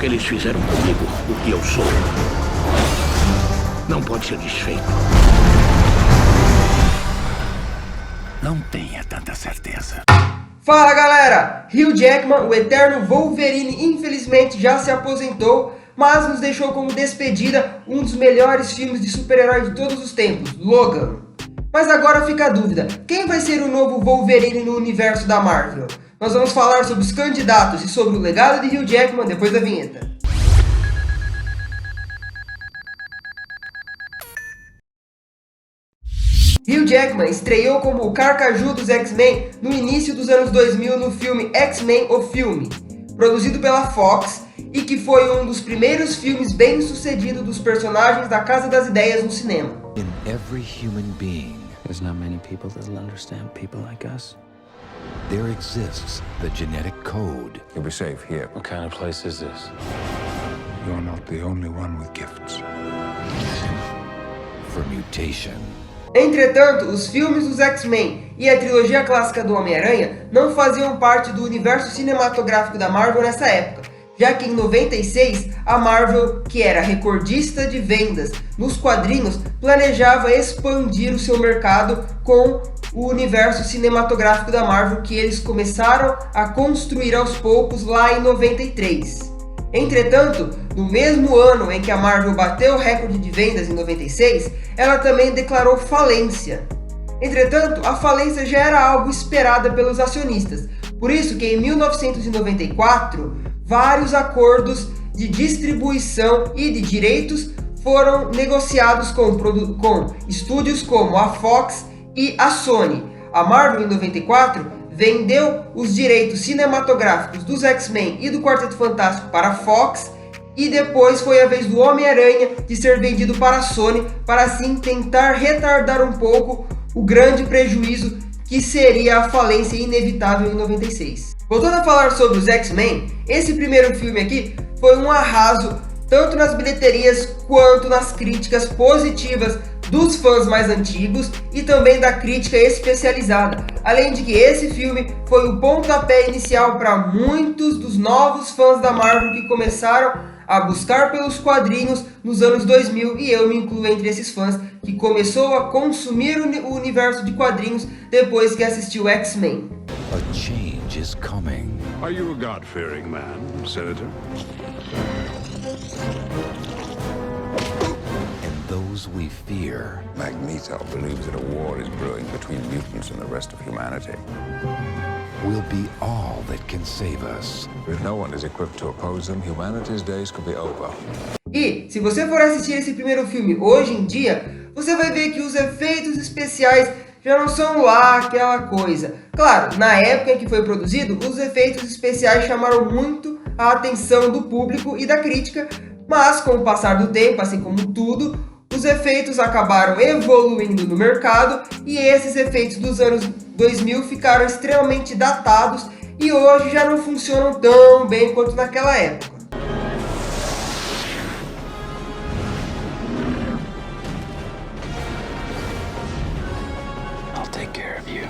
Porque eles fizeram comigo o que eu sou. Não pode ser desfeito. Não tenha tanta certeza. Fala galera! Hugh Jackman, o eterno Wolverine, infelizmente já se aposentou, mas nos deixou como despedida um dos melhores filmes de super-herói de todos os tempos, Logan. Mas agora fica a dúvida, quem vai ser o novo Wolverine no universo da Marvel? Nós vamos falar sobre os candidatos e sobre o legado de Hugh Jackman depois da vinheta. Hugh Jackman estreou como o Carcaju dos X-Men no início dos anos 2000 no filme X-Men o Filme, produzido pela Fox e que foi um dos primeiros filmes bem-sucedidos dos personagens da Casa das Ideias no cinema. In every human being, there's not many people that'll understand people like us. There exists the genetic code. You'll be safe here. What kind of place is this? You're not the only one with gifts. For mutation. Entretanto, os filmes dos X-Men e a trilogia clássica do Homem-Aranha não faziam parte do universo cinematográfico da Marvel nessa época, já que em 96, a Marvel, que era recordista de vendas nos quadrinhos, planejava expandir o seu mercado com o universo cinematográfico da Marvel que eles começaram a construir aos poucos lá em 93. Entretanto, no mesmo ano em que a Marvel bateu o recorde de vendas em 96, ela também declarou falência. Entretanto, a falência já era algo esperada pelos acionistas, por isso que em 1994, vários acordos de distribuição e de direitos foram negociados com estúdios como a Fox e a Sony. A Marvel, em 94, vendeu os direitos cinematográficos dos X-Men e do Quarteto Fantástico para a Fox, e depois foi a vez do Homem-Aranha de ser vendido para a Sony, para assim tentar retardar um pouco o grande prejuízo que seria a falência inevitável em 96. Voltando a falar sobre os X-Men, esse primeiro filme aqui foi um arraso tanto nas bilheterias quanto nas críticas positivas dos fãs mais antigos e também da crítica especializada, além de que esse filme foi o pontapé inicial para muitos dos novos fãs da Marvel que começaram a buscar pelos quadrinhos nos anos 2000, e eu me incluo entre esses fãs que começou a consumir o universo de quadrinhos depois que assistiu X-Men. A change is coming. Are you a God-fearing man, Senator? Those we fear. Magneto believes that a war is brewing between mutants and the rest of humanity. Will be all that can save us. If no one is equipped to oppose them, humanity's days could be over. E, se você for assistir esse primeiro filme hoje em dia, você vai ver que os efeitos especiais já não são lá aquela coisa. Claro, na época em que foi produzido, os efeitos especiais chamaram muito a atenção do público e da crítica, mas com o passar do tempo, assim como tudo, os efeitos acabaram evoluindo no mercado e esses efeitos dos anos 2000 ficaram extremamente datados e hoje já não funcionam tão bem quanto naquela época. I'll take care of you.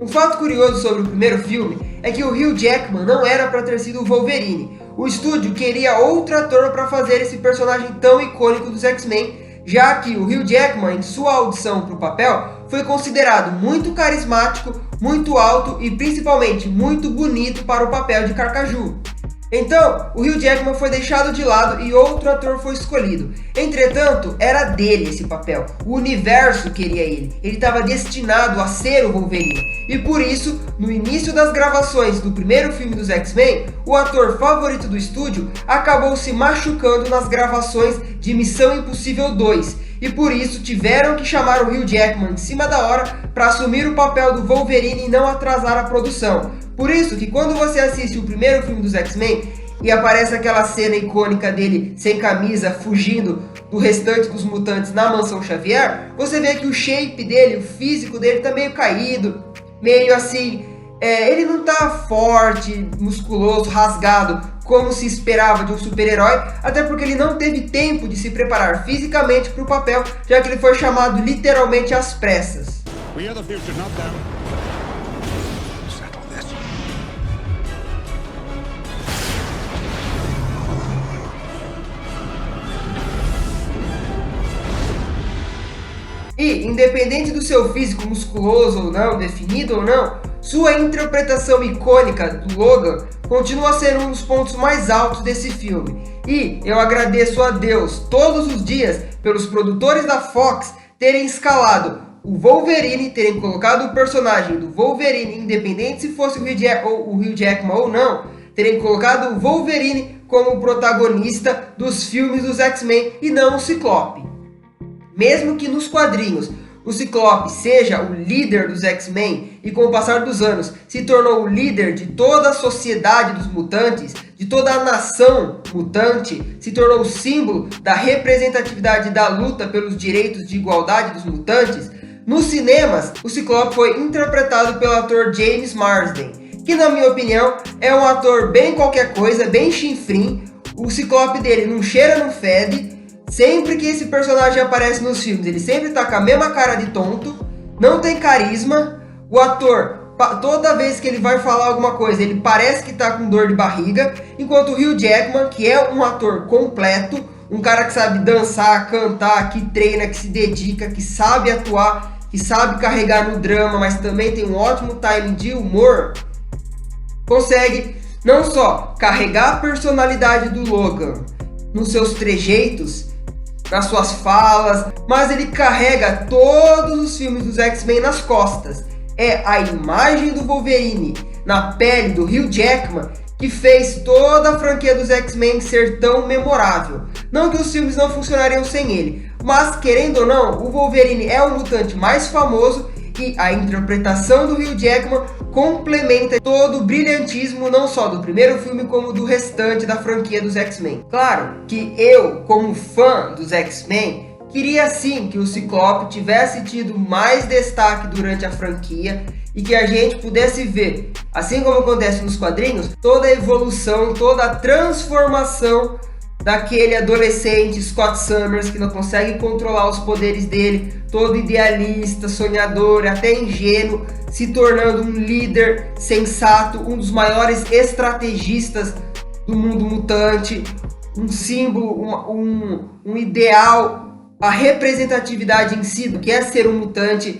Um fato curioso sobre o primeiro filme é que o Hugh Jackman não era para ter sido o Wolverine. O estúdio queria outro ator para fazer esse personagem tão icônico dos X-Men, já que o Hugh Jackman, em sua audição para o papel, foi considerado muito carismático, muito alto e principalmente muito bonito para o papel de Carcaju. Então, o Hugh Jackman foi deixado de lado e outro ator foi escolhido. Entretanto, era dele esse papel. O universo queria ele. Ele estava destinado a ser o Wolverine. E por isso, no início das gravações do primeiro filme dos X-Men, o ator favorito do estúdio acabou se machucando nas gravações de Missão Impossível 2. E por isso tiveram que chamar o Hugh Jackman em cima da hora para assumir o papel do Wolverine e não atrasar a produção. Por isso que quando você assiste o primeiro filme dos X-Men e aparece aquela cena icônica dele sem camisa, fugindo do restante dos mutantes na Mansão Xavier, você vê que o shape dele, o físico dele tá meio caído, meio assim, Ele não tá forte, musculoso, rasgado, como se esperava de um super-herói, até porque ele não teve tempo de se preparar fisicamente para o papel, já que ele foi chamado literalmente às pressas. We are the future, not them. Settle this. E, independente do seu físico musculoso ou não, definido ou não, sua interpretação icônica do Logan continua a ser um dos pontos mais altos desse filme. E eu agradeço a Deus todos os dias pelos produtores da Fox terem escalado o Wolverine, terem colocado o personagem do Wolverine, independente se fosse o Hugh Jackman ou não, terem colocado o Wolverine como protagonista dos filmes dos X-Men e não o Ciclope. Mesmo que nos quadrinhos o Ciclope seja o líder dos X-Men e com o passar dos anos se tornou o líder de toda a sociedade dos mutantes, de toda a nação mutante, se tornou o símbolo da representatividade da luta pelos direitos de igualdade dos mutantes, nos cinemas o Ciclope foi interpretado pelo ator James Marsden, que na minha opinião é um ator bem qualquer coisa, bem chinfrim. O Ciclope dele não cheira, não fede. Sempre que esse personagem aparece nos filmes, ele sempre tá com a mesma cara de tonto, não tem carisma. O ator, toda vez que ele vai falar alguma coisa, ele parece que tá com dor de barriga. Enquanto o Hugh Jackman, que é um ator completo, um cara que sabe dançar, cantar, que treina, que se dedica, que sabe atuar, que sabe carregar no drama, mas também tem um ótimo timing de humor, consegue não só carregar a personalidade do Logan nos seus trejeitos, nas suas falas, mas ele carrega todos os filmes dos X-Men nas costas. É a imagem do Wolverine na pele do Hugh Jackman que fez toda a franquia dos X-Men ser tão memorável. Não que os filmes não funcionariam sem ele, mas querendo ou não, o Wolverine é o mutante mais famoso e a interpretação do Hugh Jackman complementa todo o brilhantismo não só do primeiro filme como do restante da franquia dos X-Men. Claro que eu, como fã dos X-Men, queria sim que o Ciclope tivesse tido mais destaque durante a franquia e que a gente pudesse ver, assim como acontece nos quadrinhos, toda a evolução, toda a transformação daquele adolescente Scott Summers que não consegue controlar os poderes dele, todo idealista, sonhador, até ingênuo, se tornando um líder sensato, um dos maiores estrategistas do mundo mutante, um símbolo, um ideal, a representatividade em si do que é ser um mutante,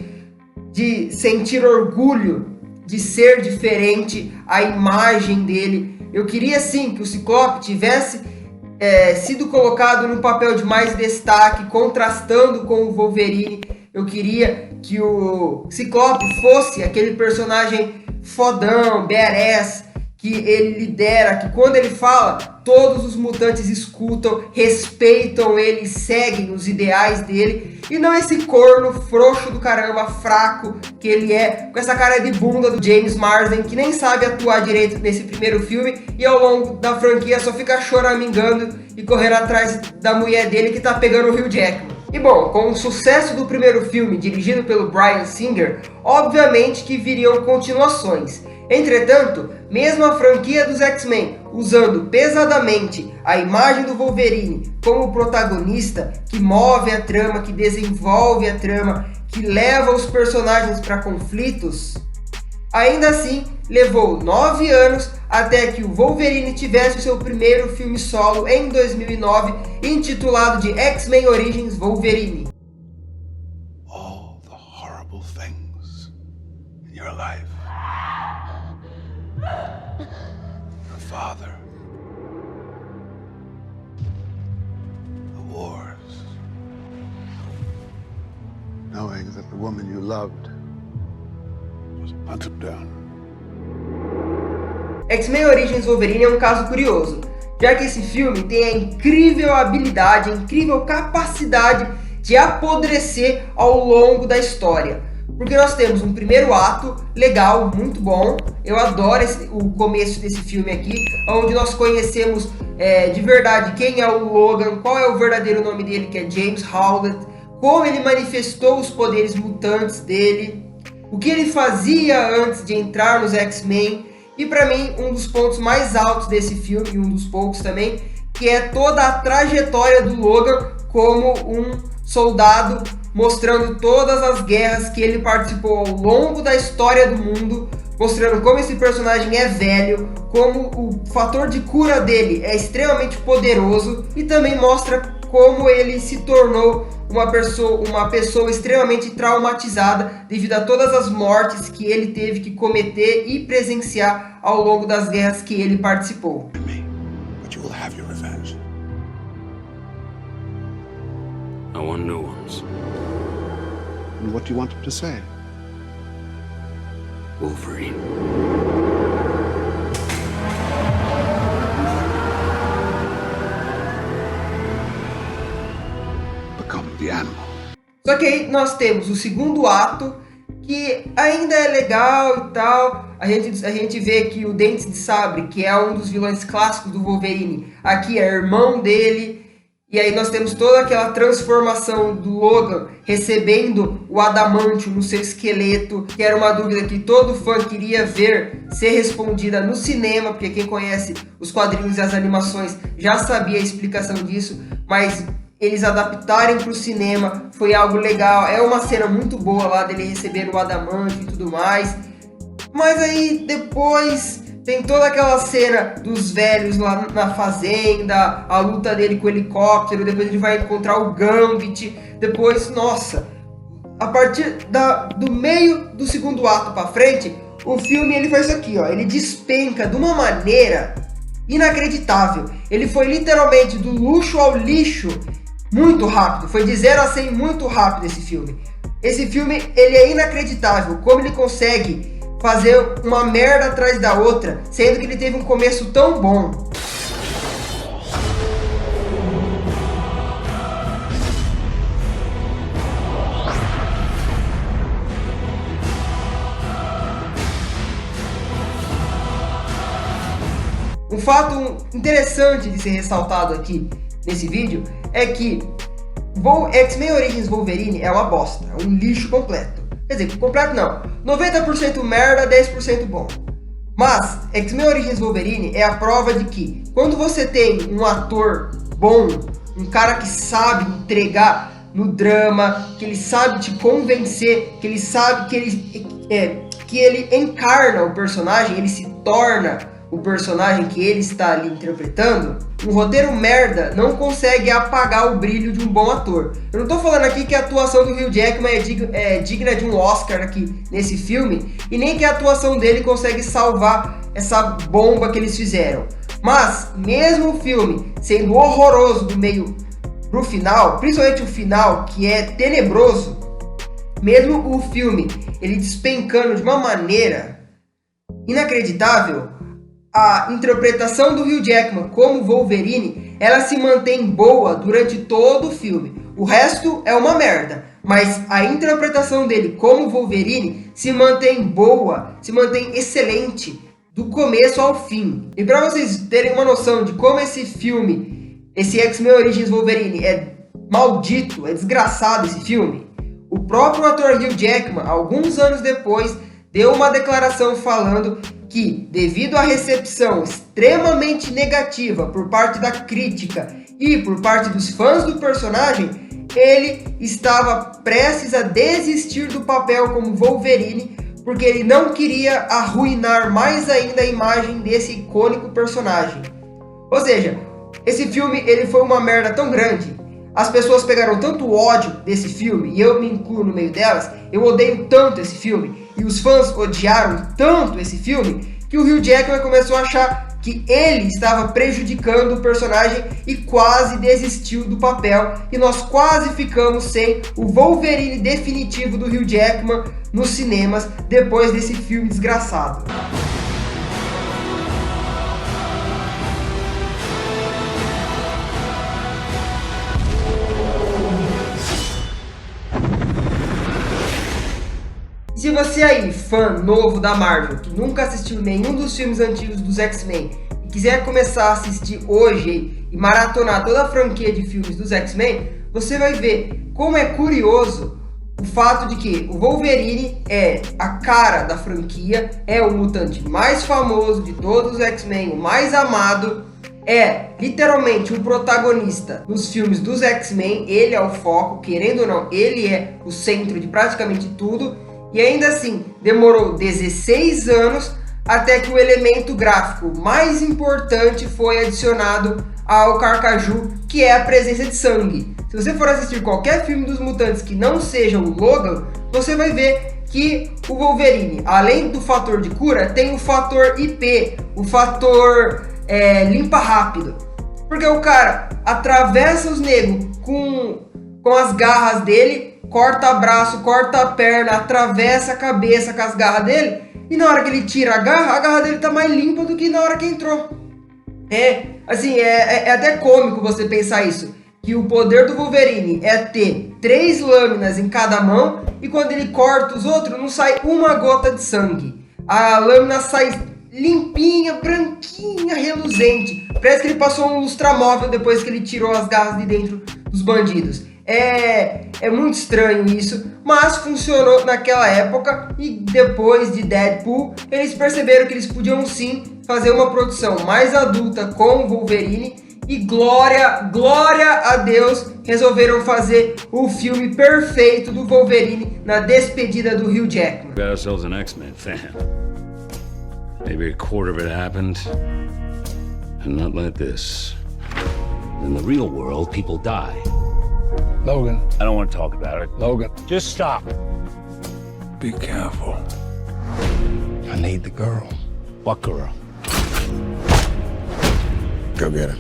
de sentir orgulho de ser diferente, a imagem dele. Eu queria sim que o Ciclope tivesse sido colocado no papel de mais destaque, contrastando com o Wolverine. Eu queria que o Ciclope fosse aquele personagem fodão, badass, que ele lidera, que quando ele fala, todos os mutantes escutam, respeitam ele, seguem os ideais dele, e não esse corno frouxo do caramba, fraco que ele é, com essa cara de bunda do James Marsden, que nem sabe atuar direito nesse primeiro filme, e ao longo da franquia só fica choramingando e correndo atrás da mulher dele que tá pegando o Hugh Jackman. E bom, com o sucesso do primeiro filme, dirigido pelo Bryan Singer, obviamente que viriam continuações. Entretanto, mesmo a franquia dos X-Men usando pesadamente a imagem do Wolverine como protagonista, que move a trama, que desenvolve a trama, que leva os personagens para conflitos, ainda assim levou 9 anos até que o Wolverine tivesse o seu primeiro filme solo em 2009, intitulado de X-Men Origins Wolverine. All the horrible things in your life. Your father. The wars. Knowing that the woman you loved was hunted down. X-Men Origins Wolverine é um caso curioso, já que esse filme tem a incrível habilidade, a incrível capacidade de apodrecer ao longo da história. Porque nós temos um primeiro ato legal, muito bom. Eu adoro o começo desse filme aqui, onde nós conhecemos de verdade quem é o Logan, qual é o verdadeiro nome dele, que é James Howlett, como ele manifestou os poderes mutantes dele. o que ele fazia antes de entrar nos X-Men, e para mim um dos pontos mais altos desse filme, e um dos poucos também, que é toda a trajetória do Logan como um soldado, mostrando todas as guerras que ele participou ao longo da história do mundo, mostrando como esse personagem é velho, como o fator de cura dele é extremamente poderoso, e também mostra como ele se tornou uma pessoa extremamente traumatizada devido a todas as mortes que ele teve que cometer e presenciar ao longo das guerras que ele participou. But you will have your revenge. I want new ones. And what do you want him to say? Wolverine. Become the animal. Só que aí nós temos o segundo ato, que ainda é legal e tal. A gente vê que o Dentes de Sabre, que é um dos vilões clássicos do Wolverine, aqui é irmão dele. E aí nós temos toda aquela transformação do Logan recebendo o adamantium no seu esqueleto, que era uma dúvida que todo fã queria ver ser respondida no cinema, porque quem conhece os quadrinhos e as animações já sabia a explicação disso, mas eles adaptarem para o cinema foi algo legal. É uma cena muito boa lá dele recebendo o adamantium e tudo mais. Mas aí depois tem toda aquela cena dos velhos lá na fazenda, a luta dele com o helicóptero, depois ele vai encontrar o Gambit, depois, nossa, a partir do meio do segundo ato pra frente, o filme ele faz isso aqui, ó, ele despenca de uma maneira inacreditável. Ele foi literalmente do luxo ao lixo muito rápido, foi de 0 a 100 muito rápido esse filme. Esse filme, ele é inacreditável, como ele consegue fazer uma merda atrás da outra, sendo que ele teve um começo tão bom. Um fato interessante de ser ressaltado aqui nesse vídeo é que X-Men Origins Wolverine é uma bosta, é um lixo completo. Quer dizer, completo não, 90% merda, 10% bom. Mas X-Men Origins Wolverine é a prova de que quando você tem um ator bom, um cara que sabe entregar no drama, que ele sabe te convencer, que ele sabe que ele encarna o personagem, ele se torna o personagem que ele está ali interpretando, um roteiro merda não consegue apagar o brilho de um bom ator. Eu não tô falando aqui que a atuação do Hugh Jackman é digna de um Oscar aqui nesse filme, e nem que a atuação dele consegue salvar essa bomba que eles fizeram. Mas, mesmo o filme sendo horroroso do meio pro final, principalmente o final, que é tenebroso, mesmo o filme ele despencando de uma maneira inacreditável, a interpretação do Hugh Jackman como Wolverine, ela se mantém boa durante todo o filme. O resto é uma merda, mas a interpretação dele como Wolverine se mantém boa, se mantém excelente do começo ao fim. E para vocês terem uma noção de como esse filme, esse X-Men Origins Wolverine é maldito, é desgraçado esse filme, o próprio ator Hugh Jackman, alguns anos depois, deu uma declaração falando que, devido à recepção extremamente negativa por parte da crítica e por parte dos fãs do personagem, ele estava prestes a desistir do papel como Wolverine, porque ele não queria arruinar mais ainda a imagem desse icônico personagem. Ou seja, esse filme ele foi uma merda tão grande, as pessoas pegaram tanto ódio desse filme, e eu me incluo no meio delas, eu odeio tanto esse filme, e os fãs odiaram tanto esse filme, que o Hugh Jackman começou a achar que ele estava prejudicando o personagem e quase desistiu do papel, e nós quase ficamos sem o Wolverine definitivo do Hugh Jackman nos cinemas depois desse filme desgraçado. Se você aí, fã novo da Marvel, que nunca assistiu nenhum dos filmes antigos dos X-Men e quiser começar a assistir hoje e maratonar toda a franquia de filmes dos X-Men, você vai ver como é curioso o fato de que o Wolverine é a cara da franquia, é o mutante mais famoso de todos os X-Men, o mais amado, é literalmente o protagonista dos filmes dos X-Men, ele é o foco, querendo ou não, ele é o centro de praticamente tudo, e ainda assim demorou 16 anos até que o elemento gráfico mais importante foi adicionado ao Carcaju, que é a presença de sangue. Se você for assistir qualquer filme dos mutantes que não seja o Logan, você vai ver que o Wolverine, além do fator de cura, tem o fator IP, o fator limpa rápido. Porque o cara atravessa os negros com as garras dele, corta braço, corta perna, atravessa a cabeça com as garras dele, e na hora que ele tira a garra dele tá mais limpa do que na hora que entrou. É até cômico você pensar isso, que o poder do Wolverine é ter 3 lâminas em cada mão, e quando ele corta os outros não sai uma gota de sangue. A lâmina sai limpinha, branquinha, reluzente. Parece que ele passou um lustramóvel depois que ele tirou as garras de dentro dos bandidos. É muito estranho isso, mas funcionou naquela época, e depois de Deadpool, eles perceberam que eles podiam sim fazer uma produção mais adulta com o Wolverine, e glória a Deus, resolveram fazer o filme perfeito do Wolverine na despedida do Hugh Jackman. Got ourselves an X-Men fan. Maybe a quarter of it happened, and not like this. In the real world, people die. Logan. I don't want to talk about it. Logan. Just stop. Be careful. I need the girl. What girl? Go get her.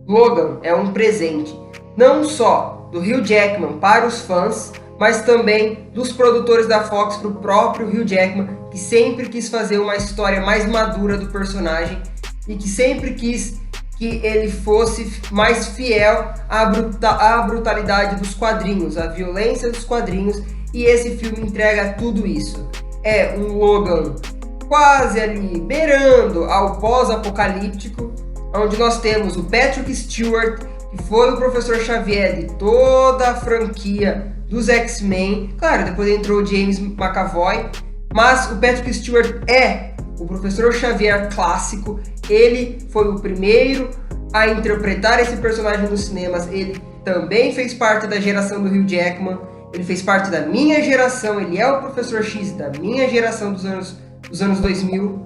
Logan é um presente, não só do Hugh Jackman para os fãs, mas também dos produtores da Fox para o próprio Hugh Jackman, que sempre quis fazer uma história mais madura do personagem e que sempre quis que ele fosse mais fiel à brutalidade dos quadrinhos, à violência dos quadrinhos, e esse filme entrega tudo isso. É um Logan quase ali beirando ao pós-apocalíptico, onde nós temos o Patrick Stewart, que foi o Professor Xavier de toda a franquia dos X-Men. Claro, depois entrou o James McAvoy, mas o Patrick Stewart é o Professor Xavier clássico. Ele foi o primeiro a interpretar esse personagem nos cinemas. Ele também fez parte da geração do Hugh Jackman. Ele fez parte da minha geração. Ele é o Professor X da minha geração dos anos 2000.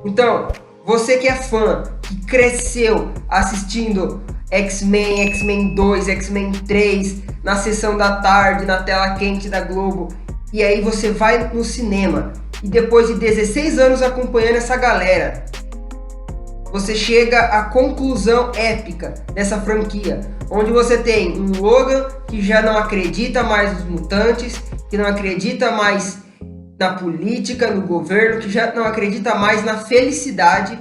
Então, você que é fã, que cresceu assistindo X-Men, X-Men 2, X-Men 3, na sessão da tarde, na tela quente da Globo, e aí você vai no cinema, e depois de 16 anos acompanhando essa galera, você chega à conclusão épica dessa franquia, onde você tem um Logan que já não acredita mais nos mutantes, que não acredita mais na política, no governo, que já não acredita mais na felicidade,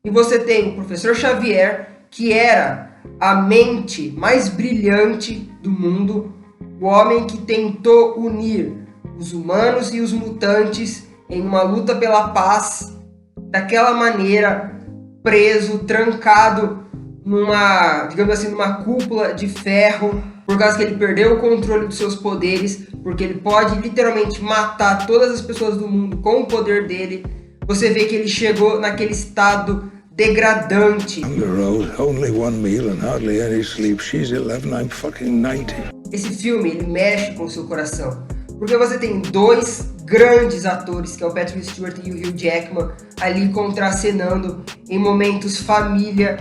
e você tem o Professor Xavier, que era a mente mais brilhante do mundo, o homem que tentou unir os humanos e os mutantes em uma luta pela paz, daquela maneira, preso, trancado numa, digamos assim, numa cúpula de ferro, por causa que ele perdeu o controle dos seus poderes, porque ele pode literalmente matar todas as pessoas do mundo com o poder dele. Você vê que ele chegou naquele estado degradante. I'm the road, only one meal and hardly any sleep. She's 11, I'm fucking 90. Esse filme, ele mexe com o seu coração, porque você tem dois grandes atores, que é o Patrick Stewart e o Hugh Jackman, ali contracenando em momentos família,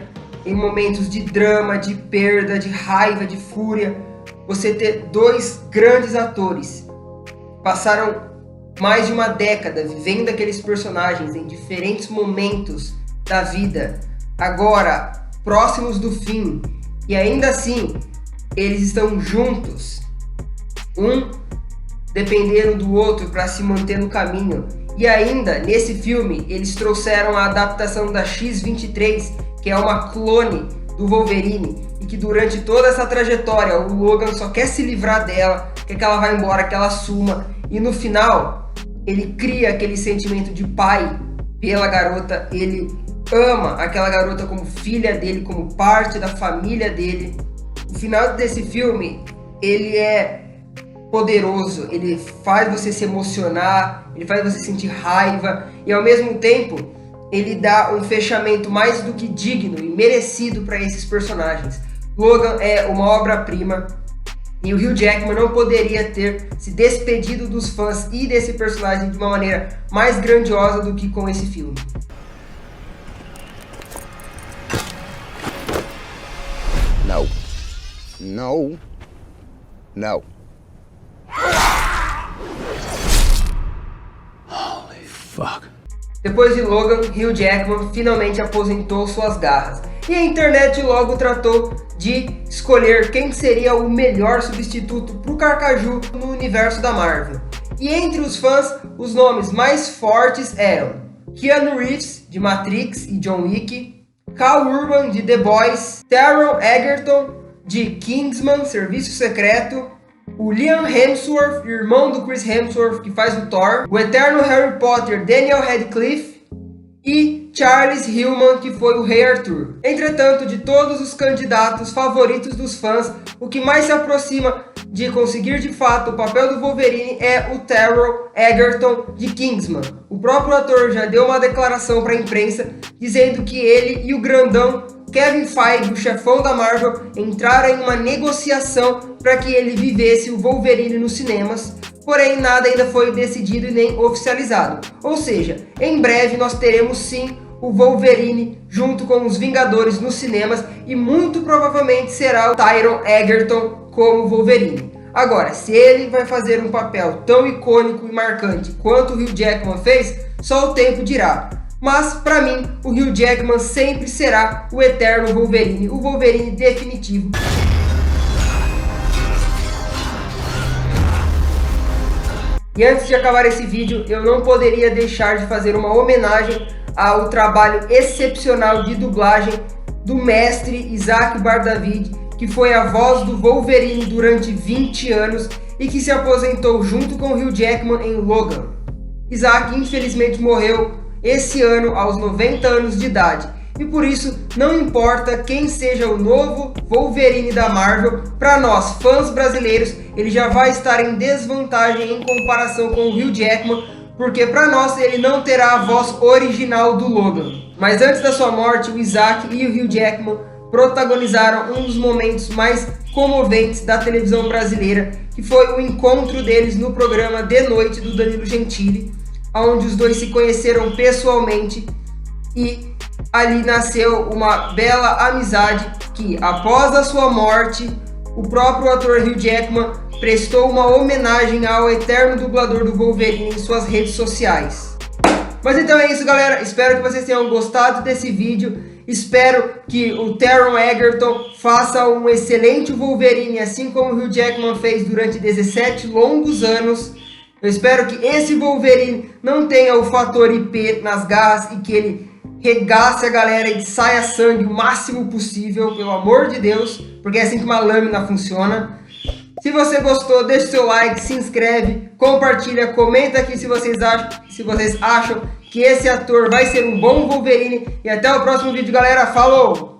em momentos de drama, de perda, de raiva, de fúria. Você ter dois grandes atores, passaram mais de uma década vivendo aqueles personagens em diferentes momentos da vida, agora próximos do fim, e ainda assim eles estão juntos, um dependendo do outro para se manter no caminho. E ainda nesse filme eles trouxeram a adaptação da X-23, que é uma clone do Wolverine, e que durante toda essa trajetória o Logan só quer se livrar dela, quer que ela vá embora, que ela suma, e no final ele cria aquele sentimento de pai pela garota, ele ama aquela garota como filha dele, como parte da família dele. O final desse filme, ele é poderoso, ele faz você se emocionar, ele faz você sentir raiva e ao mesmo tempo ele dá um fechamento mais do que digno e merecido para esses personagens. Logan é uma obra-prima e o Hugh Jackman não poderia ter se despedido dos fãs e desse personagem de uma maneira mais grandiosa do que com esse filme. No. No. No. Holy fuck. Depois de Logan, Hugh Jackman finalmente aposentou suas garras. E a internet logo tratou de escolher quem seria o melhor substituto para o Carcaju no universo da Marvel. E entre os fãs, os nomes mais fortes eram Keanu Reeves, de Matrix e John Wick, Cal Urban, de The Boys, Taron Egerton, de Kingsman, Serviço Secreto, o Liam Hemsworth, irmão do Chris Hemsworth, que faz o Thor, o eterno Harry Potter, Daniel Radcliffe, e Charles Hillman, que foi o Rei Arthur. Entretanto, de todos os candidatos favoritos dos fãs, o que mais se aproxima de conseguir de fato o papel do Wolverine é o Taron Egerton de Kingsman. O próprio ator já deu uma declaração para a imprensa dizendo que ele e o grandão Kevin Feige, o chefão da Marvel, entraram em uma negociação para que ele vivesse o Wolverine nos cinemas, porém nada ainda foi decidido e nem oficializado. Ou seja, em breve nós teremos sim o Wolverine junto com os Vingadores nos cinemas e muito provavelmente será o Taron Egerton como Wolverine. Agora, se ele vai fazer um papel tão icônico e marcante quanto o Hugh Jackman fez, só o tempo dirá. Mas, para mim, o Hugh Jackman sempre será o eterno Wolverine, o Wolverine definitivo. E antes de acabar esse vídeo, eu não poderia deixar de fazer uma homenagem ao trabalho excepcional de dublagem do mestre Isaac Bar-David, que foi a voz do Wolverine durante 20 anos e que se aposentou junto com o Hugh Jackman em Logan. Isaac infelizmente morreu esse ano aos 90 anos de idade, e por isso não importa quem seja o novo Wolverine da Marvel, para nós fãs brasileiros ele já vai estar em desvantagem em comparação com o Hugh Jackman, porque para nós ele não terá a voz original do Logan. Mas antes da sua morte, o Isaac e o Hugh Jackman protagonizaram um dos momentos mais comoventes da televisão brasileira, que foi o encontro deles no programa De Noite do Danilo Gentili, onde os dois se conheceram pessoalmente e ali nasceu uma bela amizade que, após a sua morte, o próprio ator Hugh Jackman prestou uma homenagem ao eterno dublador do Wolverine em suas redes sociais. Mas então é isso, galera, espero que vocês tenham gostado desse vídeo, espero que o Taron Egerton faça um excelente Wolverine, assim como o Hugh Jackman fez durante 17 longos anos. Eu espero que esse Wolverine não tenha o fator IP nas garras e que ele regace a galera e saia sangue o máximo possível, pelo amor de Deus, porque é assim que uma lâmina funciona. Se você gostou, deixa o seu like, se inscreve, compartilha, comenta aqui se vocês acham que esse ator vai ser um bom Wolverine. E até o próximo vídeo, galera. Falou!